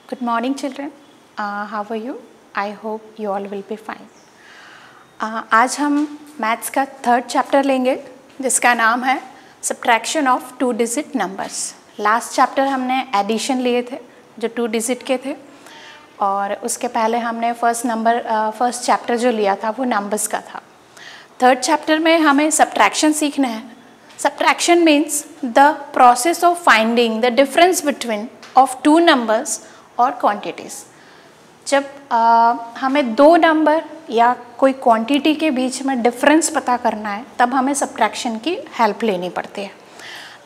Good morning children. How are you? I hope you all will be fine. आज हम maths का third chapter लेंगे जिसका नाम है subtraction of 2 digit numbers. Last chapter हमने एडिशन लिए थे जो 2 डिजिट के थे, और उसके पहले हमने फर्स्ट चैप्टर जो लिया था वो नंबर्स का था। थर्ड चैप्टर में हमें सब्ट्रैक्शन सीखना है। Subtraction means the process of finding the difference between of 2 numbers और क्वांटिटीज़। जब हमें 2 नंबर या कोई क्वांटिटी के बीच में डिफरेंस पता करना है तब हमें सब्ट्रैक्शन की हेल्प लेनी पड़ती है।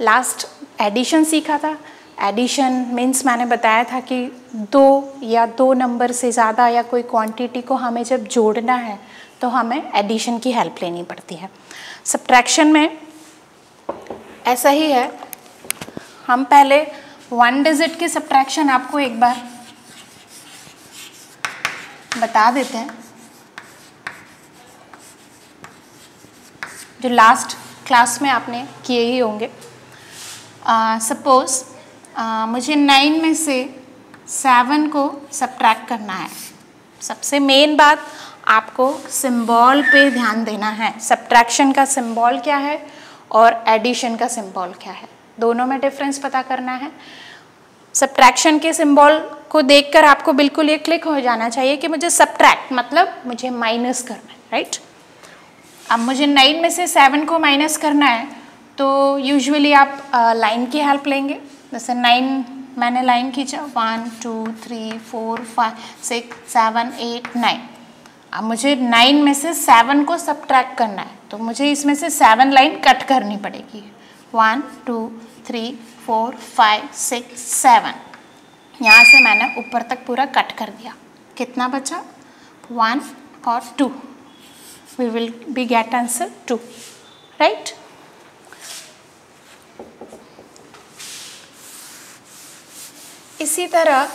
लास्ट एडिशन सीखा था। एडिशन मीन्स मैंने बताया था कि 2 या 2 नंबर से ज़्यादा या कोई क्वांटिटी को हमें जब जोड़ना है तो हमें एडिशन की हेल्प लेनी पड़ती है। सब्ट्रैक्शन में ऐसा ही है। हम पहले 1 डिजिट की सब्ट्रैक्शन आपको एक बार बता देते हैं, जो लास्ट क्लास में आपने किए ही होंगे। सपोज मुझे 9 में से 7 को सब्ट्रैक्ट करना है। सबसे मेन बात आपको सिंबल पे ध्यान देना है। सब्ट्रैक्शन का सिंबल क्या है और एडिशन का सिंबल क्या है, दोनों में डिफरेंस पता करना है। सब्ट्रैक्शन के सिंबल को देखकर आपको बिल्कुल ये क्लिक हो जाना चाहिए कि मुझे सब्ट्रैक्ट मतलब मुझे माइनस करना है, राइट। अब मुझे 9 में से 7 को माइनस करना है तो यूजुअली आप लाइन की हेल्प लेंगे। जैसे 9 मैंने लाइन खींचा, 1 2 3 4 5 6 7 8 9। अब मुझे 9 में से 7 को सब्ट्रैक्ट करना है तो मुझे इसमें से 7 लाइन कट करनी पड़ेगी। 1 2 3 4 5 6 7। यहाँ से मैंने ऊपर तक पूरा कट कर दिया। कितना बचा? 1 और 2। We will be get answer 2, right. इसी तरह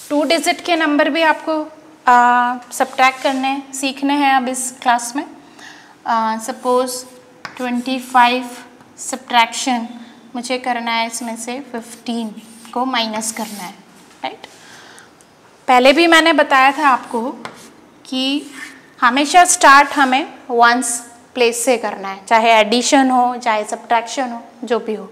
2 डिजिट के नंबर भी आपको सब्ट्रैक्ट करने सीखने हैं अब इस क्लास में। सपोज 25 सब्ट्रैक्शन मुझे करना है, इसमें से 15 को माइनस करना है, राइट। पहले भी मैंने बताया था आपको कि हमेशा स्टार्ट हमें वंस प्लेस से करना है, चाहे एडिशन हो चाहे सब्ट्रैक्शन हो, जो भी हो।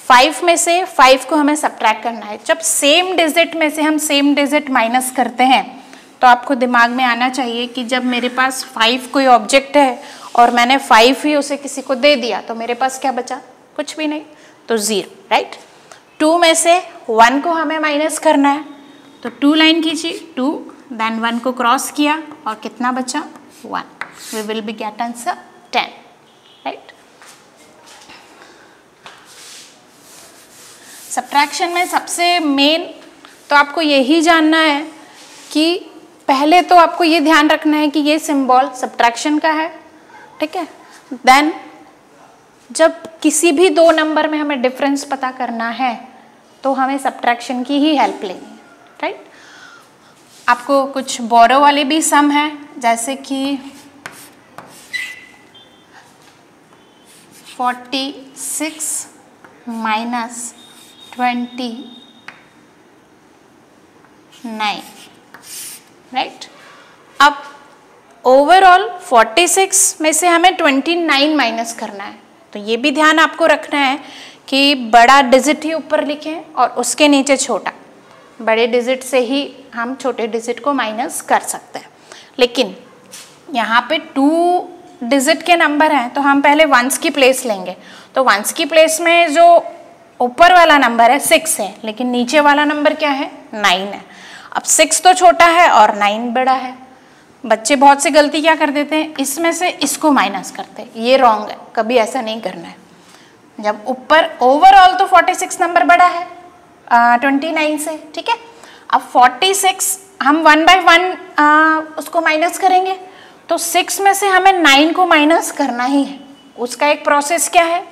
5 में से 5 को हमें सब्ट्रैक्ट करना है। जब सेम डिजिट में से हम सेम डिजिट माइनस करते हैं तो आपको दिमाग में आना चाहिए कि जब मेरे पास 5 कोई ऑब्जेक्ट है और मैंने 5 ही उसे किसी को दे दिया तो मेरे पास क्या बचा? कुछ भी नहीं, तो 0, राइट। 2 में से 1 को हमें माइनस करना है तो 2 लाइन खींची, 2 देन 1 को क्रॉस किया और कितना बचा? 1। We will be get answer 10, right. Subtraction में सबसे मेन तो आपको यही जानना है कि पहले तो आपको ये ध्यान रखना है कि ये सिंबल सब्ट्रैक्शन का है, ठीक है। देन जब किसी भी 2 नंबर में हमें डिफरेंस पता करना है तो हमें सब्ट्रैक्शन की ही हेल्प लेनी है, राइट। आपको कुछ बोरो वाले भी सम हैं, जैसे कि 46 माइनस 29, राइट। अब ओवरऑल 46 में से हमें 29 माइनस करना है, तो ये भी ध्यान आपको रखना है कि बड़ा डिजिट ही ऊपर लिखें और उसके नीचे छोटा। बड़े डिजिट से ही हम छोटे डिजिट को माइनस कर सकते हैं। लेकिन यहाँ पे 2 डिजिट के नंबर हैं तो हम पहले वंस की प्लेस लेंगे। तो वंस की प्लेस में जो ऊपर वाला नंबर है 6 है, लेकिन नीचे वाला नंबर क्या है? 9 है। अब 6 तो छोटा है और 9 बड़ा है। बच्चे बहुत सी गलती क्या कर देते हैं, इसमें से इसको माइनस करते हैं। ये रॉन्ग है, कभी ऐसा नहीं करना है। जब ऊपर ओवरऑल तो 46 नंबर बड़ा है 29 से, ठीक है। अब 46 हम 1 by 1 उसको माइनस करेंगे तो 6 में से हमें 9 को माइनस करना ही है। उसका एक प्रोसेस क्या है,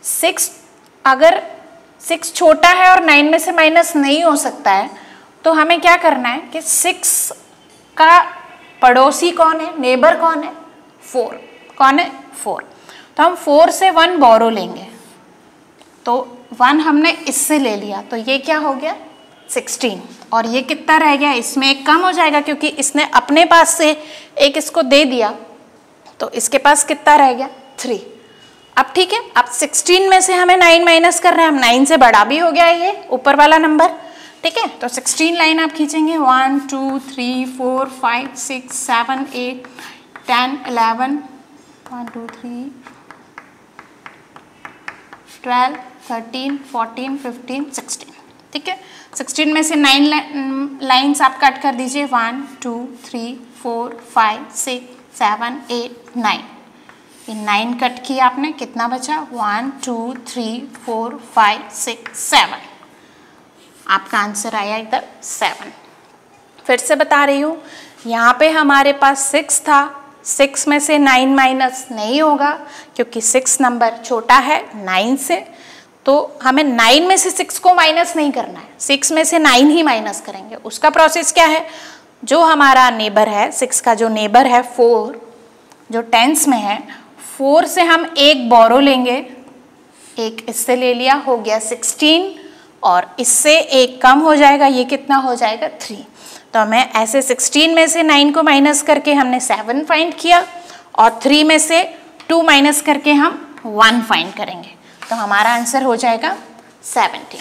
6 अगर 6 छोटा है और 9 में से माइनस नहीं हो सकता है तो हमें क्या करना है कि 6 का पड़ोसी कौन है, नेबर कौन है? 4। कौन है? 4। तो हम 4 से 1 बोरो लेंगे, तो 1 हमने इससे ले लिया तो ये क्या हो गया? 16 और ये कितना रह गया, इसमें एक कम हो जाएगा क्योंकि इसने अपने पास से एक इसको दे दिया, तो इसके पास कितना रह गया 3। अब ठीक है, अब 16 में से हमें 9 माइनस कर रहे हैं, हम 9 से बड़ा भी हो गया है ये ऊपर वाला नंबर, ठीक है। तो 16 लाइन आप खींचेंगे 1 2 3 4 5 6 7 8 10 11 1 2 3 12 13 14 15 16, ठीक है। 16 में से 9 लाइन्स आप कट कर दीजिए 1 2 3 4 5 6 7 8 9, ये 9 कट किया आपने, कितना बचा 1 2 3 4 5 6 7, आपका आंसर आया इधर 7। फिर से बता रही हूँ, यहाँ पे हमारे पास 6 था, 6 में से 9 माइनस नहीं होगा क्योंकि 6 नंबर छोटा है 9 से, तो हमें 9 में से 6 को माइनस नहीं करना है, 6 में से 9 ही माइनस करेंगे। उसका प्रोसेस क्या है, जो हमारा नेबर है 6 का जो नेबर है 4, जो टेंस में है 4 से हम एक बोरो लेंगे, एक इससे ले लिया, हो गया 16 और इससे एक कम हो जाएगा, ये कितना हो जाएगा 3। तो हमें ऐसे 16 में से 9 को माइनस करके हमने 7 फाइंड किया और 3 में से 2 माइनस करके हम 1 फाइंड करेंगे, तो हमारा आंसर हो जाएगा 17,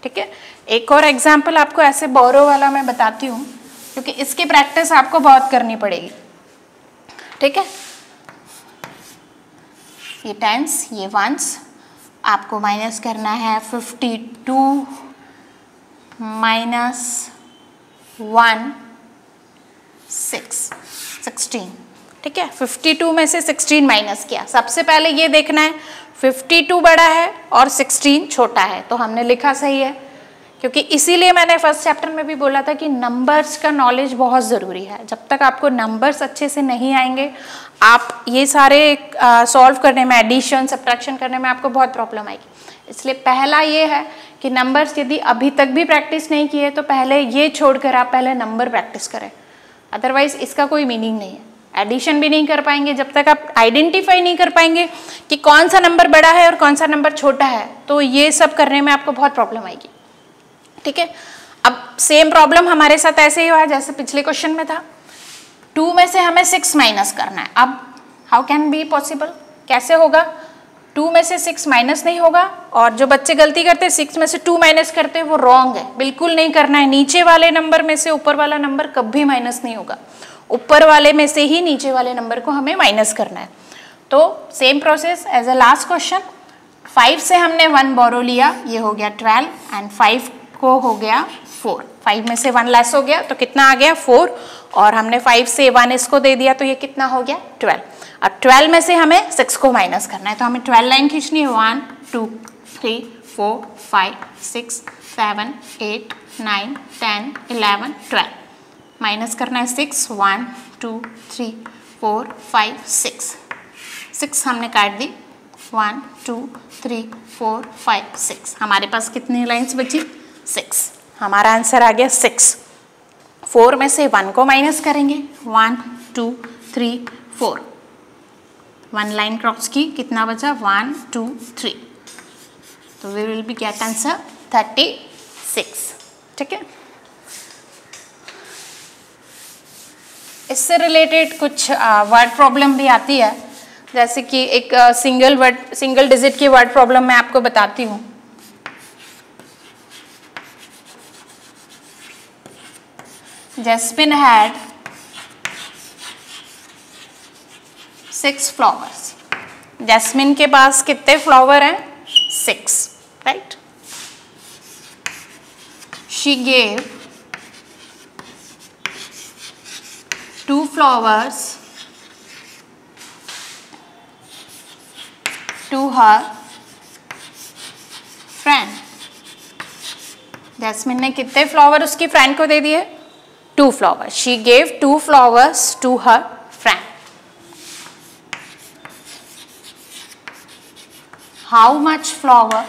ठीक है। एक और एग्जाम्पल आपको ऐसे बोरो वाला मैं बताती हूँ क्योंकि इसकी प्रैक्टिस आपको बहुत करनी पड़ेगी, ठीक है। ये टेंस, ये वंस, आपको माइनस करना है 52 माइनस 1 16, ठीक है। 52 में से 16 माइनस किया, सबसे पहले ये देखना है 52 बड़ा है और 16 छोटा है, तो हमने लिखा सही है, क्योंकि इसीलिए मैंने फर्स्ट चैप्टर में भी बोला था कि नंबर्स का नॉलेज बहुत ज़रूरी है। जब तक आपको नंबर्स अच्छे से नहीं आएंगे, आप ये सारे सॉल्व करने में, एडिशन सब्ट्रैक्शन करने में आपको बहुत प्रॉब्लम आएगी। इसलिए पहला ये है कि नंबर्स यदि अभी तक भी प्रैक्टिस नहीं किए तो पहले ये छोड़कर आप पहले नंबर प्रैक्टिस करें, अदरवाइज इसका कोई मीनिंग नहीं है। एडिशन भी नहीं कर पाएंगे जब तक आप आइडेंटिफाई नहीं कर पाएंगे कि कौन सा नंबर बड़ा है और कौन सा नंबर छोटा है, तो ये सब करने में आपको बहुत प्रॉब्लम आएगी, ठीक है। अब सेम प्रॉब्लम हमारे साथ ऐसे ही हुआ है जैसे पिछले क्वेश्चन में था, 2 में से हमें 6 माइनस करना है। अब हाउ कैन बी पॉसिबल, कैसे होगा, 2 में से 6 माइनस नहीं होगा, और जो बच्चे गलती करते हैं 6 में से 2 माइनस करते हैं वो रॉन्ग है, बिल्कुल नहीं करना है। नीचे वाले नंबर में से ऊपर वाला नंबर कभी माइनस नहीं होगा, ऊपर वाले में से ही नीचे वाले नंबर को हमें माइनस करना है। तो same process as a last question, 5 से हमने 1 बोरो लिया, ये हो गया 12 एंड 5 को हो गया 4, 5 में से 1 लेस हो गया तो कितना आ गया 4, और हमने 5 से 1 इसको दे दिया तो ये कितना हो गया 12। अब 12 में से हमें 6 को माइनस करना है, तो हमें 12 लाइन खींचनी है, 1 2 3 4 5 6 7 8 9 10 11 12, माइनस करना है 6, 1 2 3 4 5 6 हमने काट दी, 1 2 3 4 5 6, हमारे पास कितनी लाइन्स बची 6, हमारा आंसर आ गया 6। 4 में से 1 को माइनस करेंगे, 1 2 3 4, 1 लाइन क्रॉस की, कितना बचा 1 2 3, तो we will be get answer 36, ठीक है। इससे रिलेटेड कुछ वर्ड प्रॉब्लम भी आती है, जैसे कि एक सिंगल डिजिट की वर्ड प्रॉब्लम मैं आपको बताती हूँ। Jasmine had 6 flowers. जैस्मिन के पास कितने फ्लावर हैं 6, right. She gave 2 flowers to her friend. Jasmine ने कितने फ्लावर उसकी फ्रेंड को दे दिए 2 flowers. She gave 2 flowers to her friend. How much flower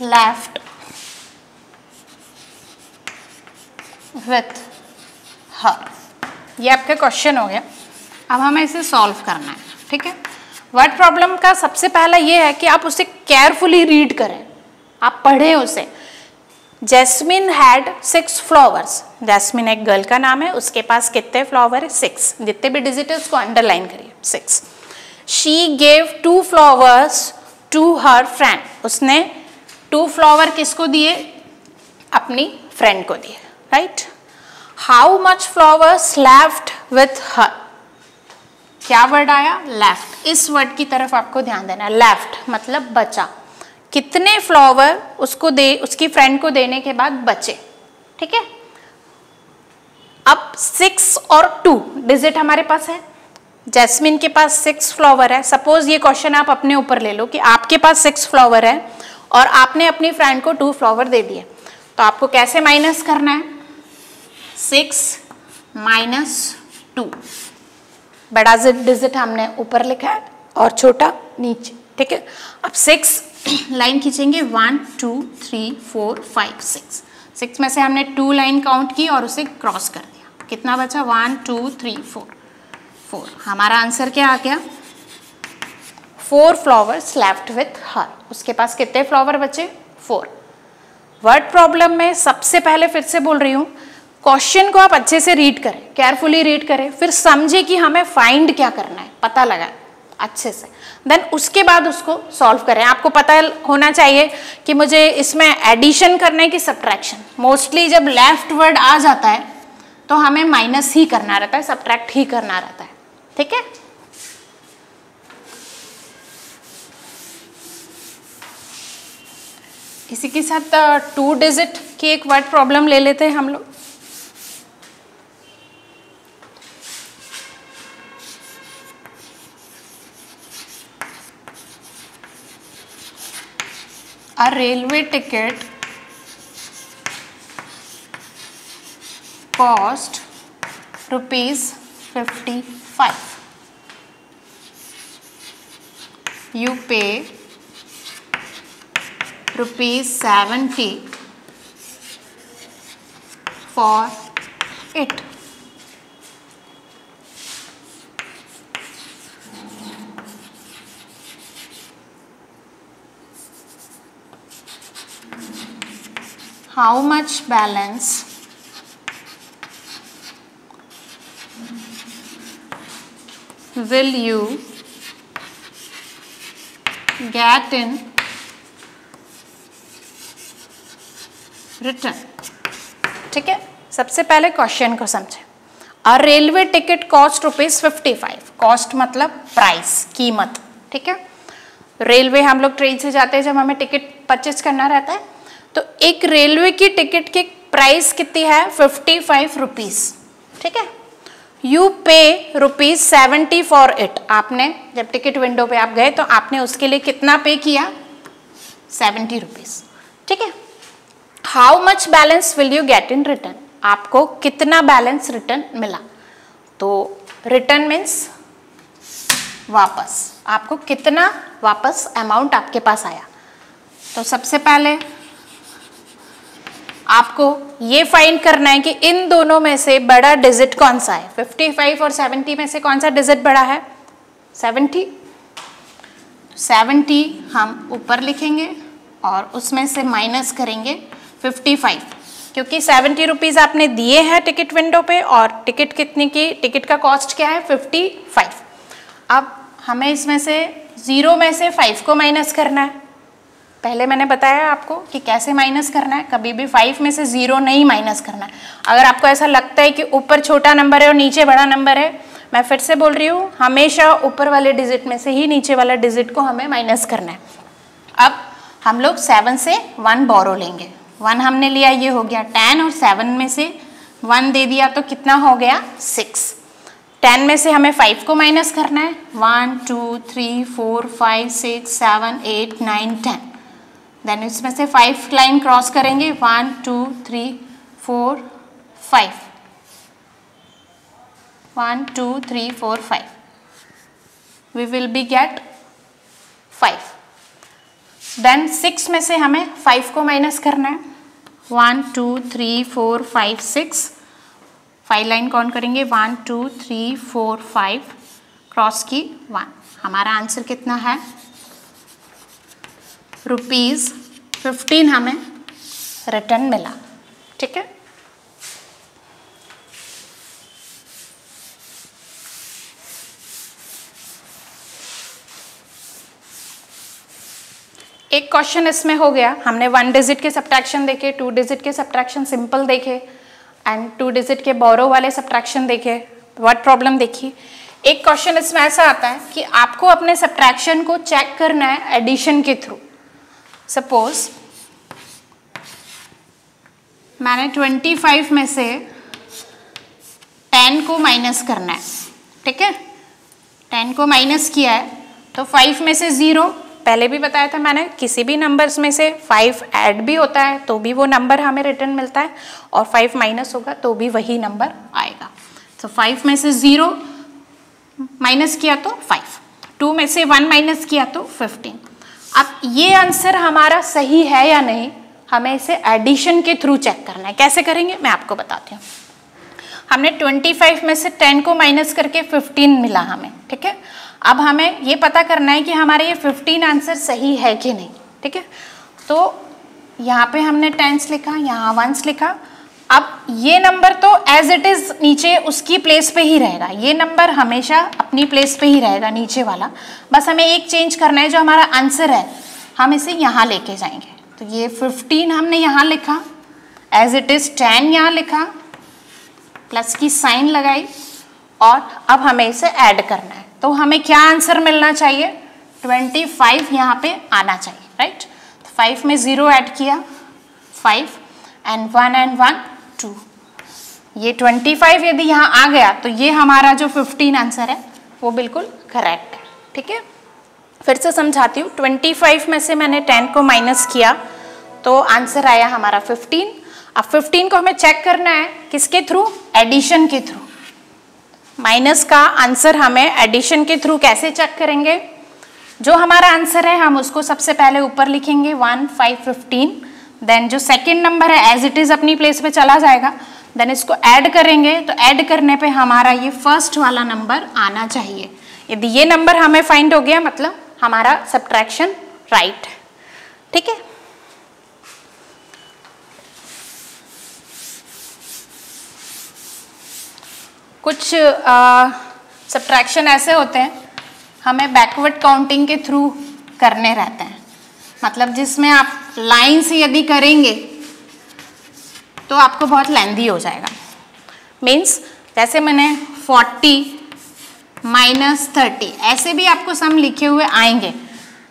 left with her? ये आपका क्वेश्चन हो गया। अब हमें इसे सॉल्व करना है, ठीक है। वर्ड प्रॉब्लम का सबसे पहला ये है कि आप उसे केयरफुली रीड करें, आप पढ़ें उसे। जैस्मिन हैड 6 फ्लावर्स, जैस्मिन एक गर्ल का नाम है, उसके पास कितने फ्लावर है? 6। जितने भी डिजिट है उसको अंडरलाइन करिए, 6। She gave 2 flowers to her friend, उसने 2 फ्लावर किसको दिए? अपनी फ्रेंड को दिए, right. How much flowers left with her, क्या वर्ड आया? लेफ्ट। इस वर्ड की तरफ आपको ध्यान देना है, लेफ्ट मतलब बचा। कितने फ्लावर उसको उसकी फ्रेंड को देने के बाद बचे, ठीक है। अब 6 और 2 डिजिट हमारे पास है, जैस्मिन के पास 6 फ्लावर है। सपोज ये क्वेश्चन आप अपने ऊपर ले लो कि आपके पास 6 फ्लावर है और आपने अपनी फ्रेंड को 2 फ्लावर दे दिए, तो आपको कैसे माइनस करना है? 6 माइनस 2, बड़ा डिजिट हमने ऊपर लिखा है और छोटा नीचे, ठीक है। अब 6 लाइन खींचेंगे, 1 2 3 4 5 6 में से हमने 2 लाइन काउंट की और उसे क्रॉस कर दिया, कितना बचा? 1 2 3 4। हमारा आंसर क्या आ गया? 4 फ्लावर्स लेफ्ट विथ हर, उसके पास कितने फ्लावर बचे? 4। वर्ड प्रॉब्लम में सबसे पहले फिर से बोल रही हूँ, क्वेश्चन को आप अच्छे से रीड करें, केयरफुली रीड करें, फिर समझे कि हमें फाइंड क्या करना है, पता लगाए अच्छे से, देन उसके बाद उसको सॉल्व करें। आपको पता होना चाहिए कि मुझे इसमें एडिशन करना है कि सब्ट्रैक्शन। मोस्टली जब लेफ्ट वर्ड आ जाता है तो हमें माइनस ही करना रहता है, सब्ट्रैक्ट ही करना रहता है, ठीक है। इसी के साथ 2 डिजिट की एक वर्ड प्रॉब्लम ले लेते हैं हम लोग। A railway ticket cost ₹55. You pay ₹70 for it. How much balance will you get in return? ठीक है, सबसे पहले क्वेश्चन को समझें। अ रेलवे टिकट कॉस्ट ₹55, कॉस्ट मतलब प्राइस, कीमत, ठीक है। रेलवे हम लोग ट्रेन से जाते हैं जब हमें टिकट परचेज करना रहता है, तो एक रेलवे की टिकट की प्राइस कितनी है? 55 रुपीज, ठीक है। यू पे ₹70 फॉर इट, आपने जब टिकट विंडो पे आप गए तो आपने उसके लिए कितना पे किया? 70 रुपीज, ठीक है। How much balance will you get in return, आपको कितना बैलेंस रिटर्न मिला? तो रिटर्न मीन्स वापस, आपको कितना वापस अमाउंट आपके पास आया। तो सबसे पहले आपको ये फाइंड करना है कि इन दोनों में से बड़ा डिजिट कौन सा है। 55 और 70 में से कौन सा डिजिट बड़ा है? 70। 70 हम ऊपर लिखेंगे और उसमें से माइनस करेंगे 55, क्योंकि 70 रुपीज़ आपने दिए हैं टिकट विंडो पे और टिकट कितने की, टिकट का कॉस्ट क्या है? 55। अब हमें इसमें से 0 में से 5 को माइनस करना है। पहले मैंने बताया आपको कि कैसे माइनस करना है, कभी भी 5 में से 0 नहीं माइनस करना है। अगर आपको ऐसा लगता है कि ऊपर छोटा नंबर है और नीचे बड़ा नंबर है, मैं फिर से बोल रही हूँ, हमेशा ऊपर वाले डिजिट में से ही नीचे वाला डिजिट को हमें माइनस करना है। अब हम लोग 7 से 1 बोरो लेंगे। 1 हमने लिया, ये हो गया 10, और 7 में से 1 दे दिया तो कितना हो गया? 6। 10 में से हमें 5 को माइनस करना है। 1 2 3 4 5 6 7 8 9 10। देन इसमें से 5 लाइन क्रॉस करेंगे। 1 2 3 4 5, 1 2 3 4 5, we will be get 5। Then 6 में से हमें 5 को माइनस करना है। 1 2 3 4 5 6, 5 लाइन काउंट करेंगे। 1 2 3 4 5 क्रॉस की 1। हमारा आंसर कितना है, ₹15 हमें रिटर्न मिला। ठीक है, एक क्वेश्चन इसमें हो गया। हमने 1 डिजिट के सब्ट्रैक्शन देखे, 2 डिजिट के सब्ट्रैक्शन सिंपल देखे एंड 2 डिजिट के बोरो वाले सब्ट्रैक्शन देखे, वर्ड प्रॉब्लम देखी। एक क्वेश्चन इसमें ऐसा आता है कि आपको अपने सब्ट्रैक्शन को चेक करना है एडिशन के थ्रू। सपोज मैंने 25 में से 10 को माइनस करना है। ठीक है, 10 को माइनस किया है तो 5 में से 0, पहले भी बताया था मैंने, किसी भी नंबर्स में से 5 ऐड भी होता है तो भी वो नंबर हमें रिटर्न मिलता है, और 5 माइनस होगा तो भी वही नंबर आएगा। तो 5 में से 0 माइनस किया तो 5, 2 में से 1 माइनस किया तो 15। अब ये आंसर हमारा सही है या नहीं, हमें इसे एडिशन के थ्रू चेक करना है। कैसे करेंगे मैं आपको बताती हूँ। हमने 25 में से 10 को माइनस करके 15 मिला हमें। ठीक है, अब हमें ये पता करना है कि हमारा ये 15 आंसर सही है कि नहीं। ठीक है, तो यहाँ पे हमने 10s लिखा, यहाँ 1s लिखा। अब ये नंबर तो एज इट इज नीचे उसकी प्लेस पे ही रहेगा, ये नंबर हमेशा अपनी प्लेस पे ही रहेगा नीचे वाला। बस हमें एक चेंज करना है, जो हमारा आंसर है हम इसे यहाँ लेके जाएंगे। तो ये 15 हमने यहाँ लिखा, एज इट इज 10 यहाँ लिखा, प्लस की साइन लगाई, और अब हमें इसे ऐड करना है। तो हमें क्या आंसर मिलना चाहिए, 25 यहाँ पे आना चाहिए, राइट। 5 में 0 ऐड किया, 5 एंड 1 एंड 1 2, ये 25 यदि यहाँ आ गया तो ये हमारा जो 15 आंसर है वो बिल्कुल करेक्ट है। ठीक है, फिर से समझाती हूँ। 25 में से मैंने 10 को माइनस किया तो आंसर आया हमारा 15। अब 15 को हमें चेक करना है किसके थ्रू, एडिशन के थ्रू। माइनस का आंसर हमें एडिशन के थ्रू कैसे चेक करेंगे, जो हमारा आंसर है हम उसको सबसे पहले ऊपर लिखेंगे 1 5 15, देन जो सेकंड नंबर है एज इट इज अपनी प्लेस पे चला जाएगा, देन इसको ऐड करेंगे। तो ऐड करने पे हमारा ये फर्स्ट वाला नंबर आना चाहिए। यदि ये नंबर हमें फाइंड हो गया मतलब हमारा सब्ट्रैक्शन राइट है। ठीक है, कुछ सब्ट्रैक्शन ऐसे होते हैं हमें बैकवर्ड काउंटिंग के थ्रू करने रहते हैं, मतलब जिसमें आप लाइन से यदि करेंगे तो आपको बहुत लेंदी हो जाएगा। मीन्स जैसे मैंने 40 माइनस 30 ऐसे भी आपको सम लिखे हुए आएंगे,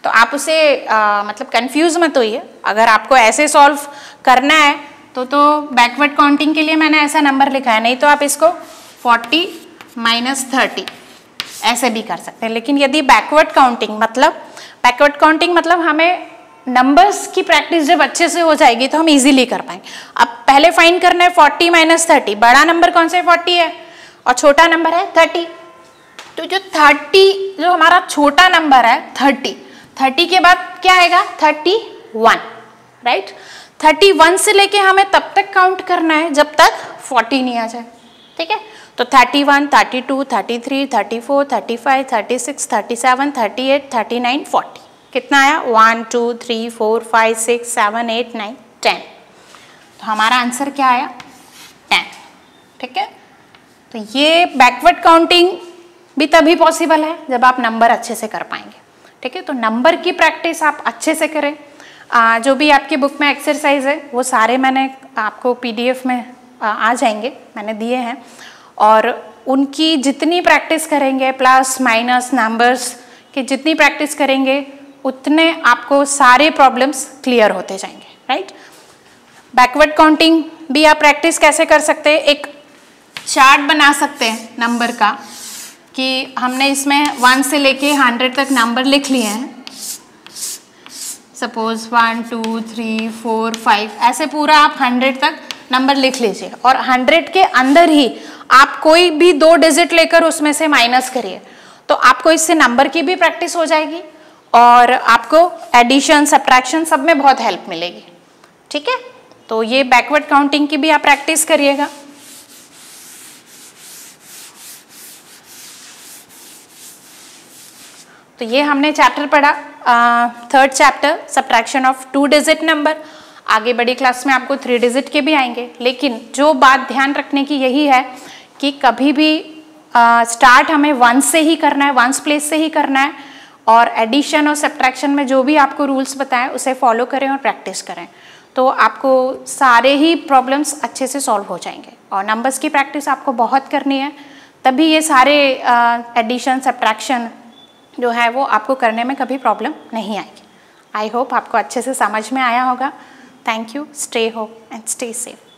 तो आप उसे मतलब कंफ्यूज मत होइए। अगर आपको ऐसे सॉल्व करना है तो बैकवर्ड काउंटिंग के लिए मैंने ऐसा नंबर लिखा है, नहीं तो आप इसको 40 माइनस 30 ऐसे भी कर सकते हैं। लेकिन यदि बैकवर्ड काउंटिंग मतलब हमें नंबर्स की प्रैक्टिस जब अच्छे से हो जाएगी तो हम इजीली कर पाएंगे। अब पहले फाइंड करना है 40 माइनस 30, बड़ा नंबर कौन सा है 40 है और छोटा नंबर है 30। तो जो हमारा छोटा नंबर है 30 के बाद क्या आएगा 31, राइट। 31 से लेके हमें तब तक काउंट करना है जब तक 40 नहीं आ जाए। ठीक है, तो 31, 32, 33, 34, 35, 36, 37, 38, 39, 40 कितना आया 1 2 3 4 5 6 7 8 9 10। तो हमारा आंसर क्या आया 10। ठीक है, तो ये बैकवर्ड काउंटिंग भी तभी पॉसिबल है जब आप नंबर अच्छे से कर पाएंगे। ठीक है, तो नंबर की प्रैक्टिस आप अच्छे से करें। जो भी आपकी बुक में एक्सरसाइज है वो सारे मैंने आपको PDF में आ जाएंगे, मैंने दिए हैं, और उनकी जितनी प्रैक्टिस करेंगे प्लस माइनस नंबर्स की जितनी प्रैक्टिस करेंगे उतने आपको सारे प्रॉब्लम्स क्लियर होते जाएंगे, राइट। बैकवर्ड काउंटिंग भी आप प्रैक्टिस कैसे कर सकते हैं, एक चार्ट बना सकते हैं नंबर का कि हमने इसमें 1 से लेके 100 तक नंबर लिख लिए हैं। सपोज 1 2 3 4 5 ऐसे पूरा आप 100 तक नंबर लिख लीजिए, और 100 के अंदर ही आप कोई भी 2 डिजिट लेकर उसमें से माइनस करिए, तो आपको इससे नंबर की भी प्रैक्टिस हो जाएगी और आपको एडिशन सब्ट्रैक्शन सब में बहुत हेल्प मिलेगी। ठीक है, तो ये बैकवर्ड काउंटिंग की भी आप प्रैक्टिस करिएगा। तो ये हमने चैप्टर पढ़ा, third chapter subtraction of 2 digit number. आगे बड़ी क्लास में आपको 3 डिजिट के भी आएंगे, लेकिन जो बात ध्यान रखने की यही है कि कभी भी स्टार्ट हमें 1 से ही करना है, 1s प्लेस से ही करना है, और एडिशन और सब्ट्रैक्शन में जो भी आपको रूल्स बताएं उसे फॉलो करें और प्रैक्टिस करें, तो आपको सारे ही प्रॉब्लम्स अच्छे से सॉल्व हो जाएंगे। और नंबर्स की प्रैक्टिस आपको बहुत करनी है, तभी ये सारे एडिशन सब्ट्रैक्शन जो है वो आपको करने में कभी प्रॉब्लम नहीं आएगी। आई होप आपको अच्छे से समझ में आया होगा। Thank you, stay home and stay safe.